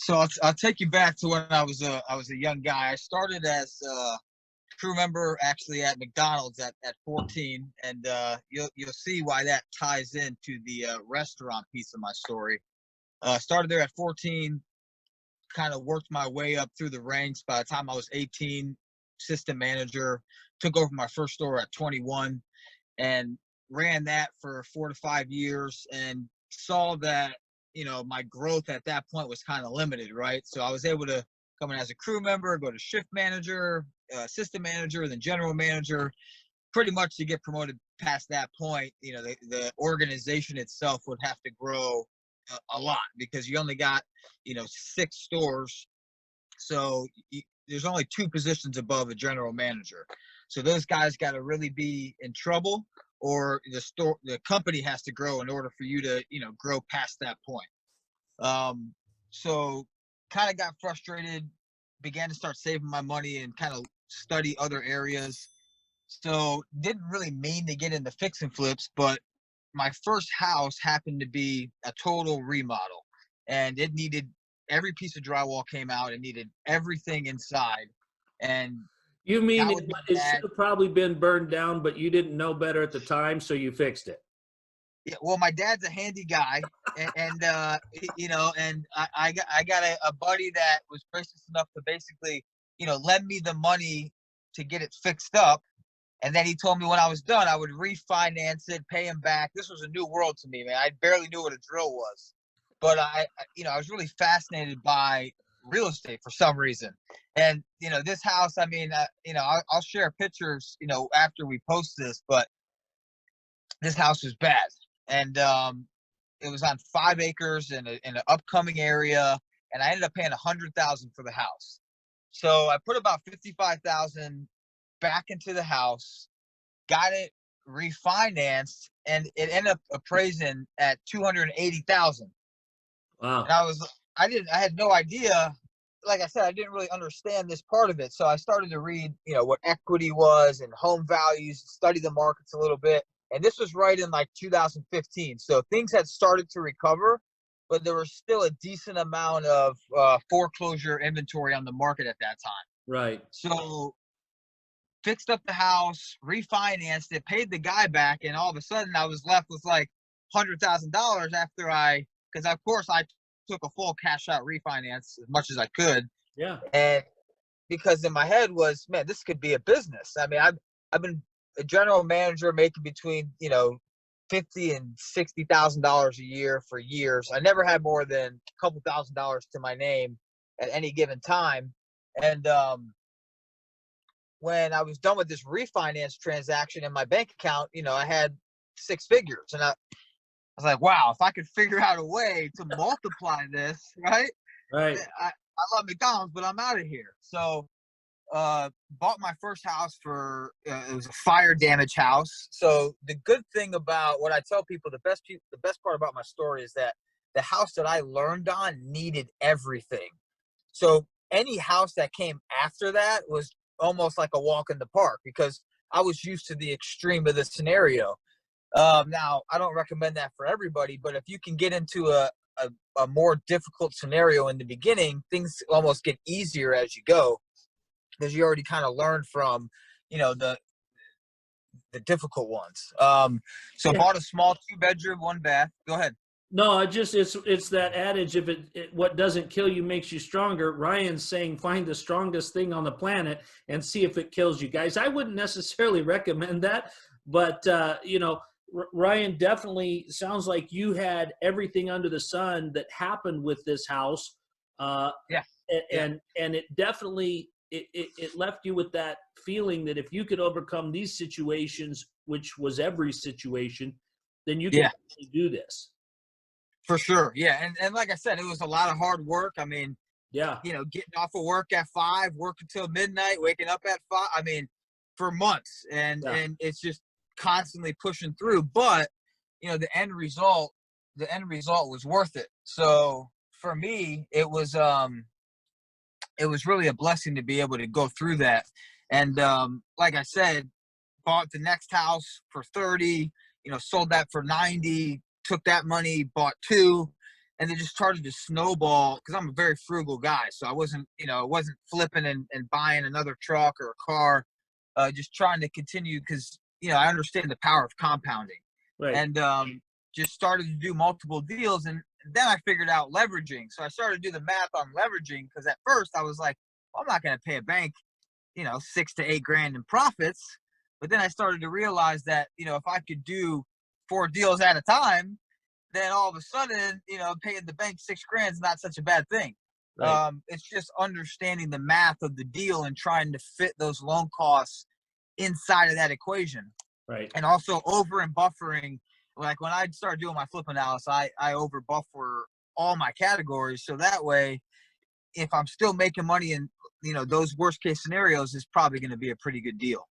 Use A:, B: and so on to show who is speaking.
A: So I'll take you back to when I was a young guy. I started as a crew member actually at McDonald's at 14, and you'll see why that ties into the restaurant piece of my story. Started there at 14, kind of worked my way up through the ranks. By the time I was 18, assistant manager, took over my first store at 21, and ran that for 4 to 5 years, and saw that my growth at that point was kind of limited, right? So I was able to come in as a crew member, go to shift manager, assistant manager, then general manager. Pretty much to get promoted past that point, the organization itself would have to grow a lot, because you only got 6 stores. So there's only 2 positions above a general manager. So those guys got to really be in trouble, or the company has to grow in order for you to grow past that point. So kind of got frustrated, began to start saving my money and kind of study other areas. So didn't really mean to get into fix and flips, but my first house happened to be a total remodel, and it needed every piece of drywall came out. It needed everything inside, and
B: You mean
A: that was my
B: it should
A: dad.
B: have probably been burned down, but you didn't know better at the time, so you fixed it.
A: Yeah, well, my dad's a handy guy, and I got a buddy that was gracious enough to basically lend me the money to get it fixed up. And then he told me when I was done, I would refinance it, pay him back. This was a new world to me, man. I barely knew what a drill was, but I was really fascinated by real estate for some reason. And this house, I mean, I'll share pictures, after we post this, but this house was bad, and it was on 5 acres in an upcoming area, and I ended up paying $100,000 for the house. So I put about 55,000 back into the house, got it refinanced, and it ended up appraising at 280,000.
B: Wow.
A: And I had no idea. Like I said, I didn't really understand this part of it. So I started to read, what equity was and home values, study the markets a little bit. And this was right in like 2015. So things had started to recover, but there was still a decent amount of foreclosure inventory on the market at that time.
B: Right.
A: So fixed up the house, refinanced it, paid the guy back, and all of a sudden I was left with like $100,000 because of course I took a full cash out refinance as much as I could,
B: Yeah.
A: and because in my head was, man, this could be a business. I mean, I've been a general manager making between $50,000 and $60,000 a year for years. I never had more than a couple $1,000s to my name at any given time, and when I was done with this refinance transaction in my bank account, I had 6 figures. And I was like, wow, if I could figure out a way to multiply this, right?
B: Right.
A: I love McDonald's, but I'm out of here. So bought my first house for, it was a fire damage house. So the good thing about what I tell people, the best part about my story is that the house that I learned on needed everything. So any house that came after that was almost like a walk in the park, because I was used to the extreme of the scenario. Now, I don't recommend that for everybody, but if you can get into a more difficult scenario in the beginning, things almost get easier as you go, because you already kind of learned from, the difficult ones. So
B: Yeah.
A: bought a small 2-bedroom, 1 bath. Go ahead.
B: No, it's that adage, if what doesn't kill you makes you stronger. Ryan's saying find the strongest thing on the planet and see if it kills you. Guys, I wouldn't necessarily recommend that, but Ryan, definitely sounds like you had everything under the sun that happened with this house.
A: Yeah.
B: And it definitely it left you with that feeling that if you could overcome these situations, which was every situation, then you can
A: Yeah.
B: actually do this.
A: For sure. Yeah. And like I said, it was a lot of hard work. I mean,
B: Yeah.
A: getting off of work at 5, working till midnight, waking up at 5. I mean, for months, and
B: Yeah.
A: it's just constantly pushing through. But the end result was worth it. So for me, it was really a blessing to be able to go through that. And like I said, bought the next house for 30. Sold that for 90. Took that money, bought 2. and it just started to snowball because I'm a very frugal guy. So I wasn't, flipping and buying another truck or a car, just trying to continue because, I understand the power of compounding.
B: Right.
A: And just started to do multiple deals. And then I figured out leveraging. So I started to do the math on leveraging because at first I was like, well, I'm not going to pay a bank, 6 to 8 grand in profits. But then I started to realize that, if I could do 4 deals at a time, then all of a sudden, paying the bank 6 grand is not such a bad thing.
B: Right.
A: It's just understanding the math of the deal and trying to fit those loan costs inside of that equation.
B: Right.
A: And also over and buffering. Like when I started doing my flip analysis, I over buffer all my categories. So that way, if I'm still making money in, those worst case scenarios, is probably going to be a pretty good deal.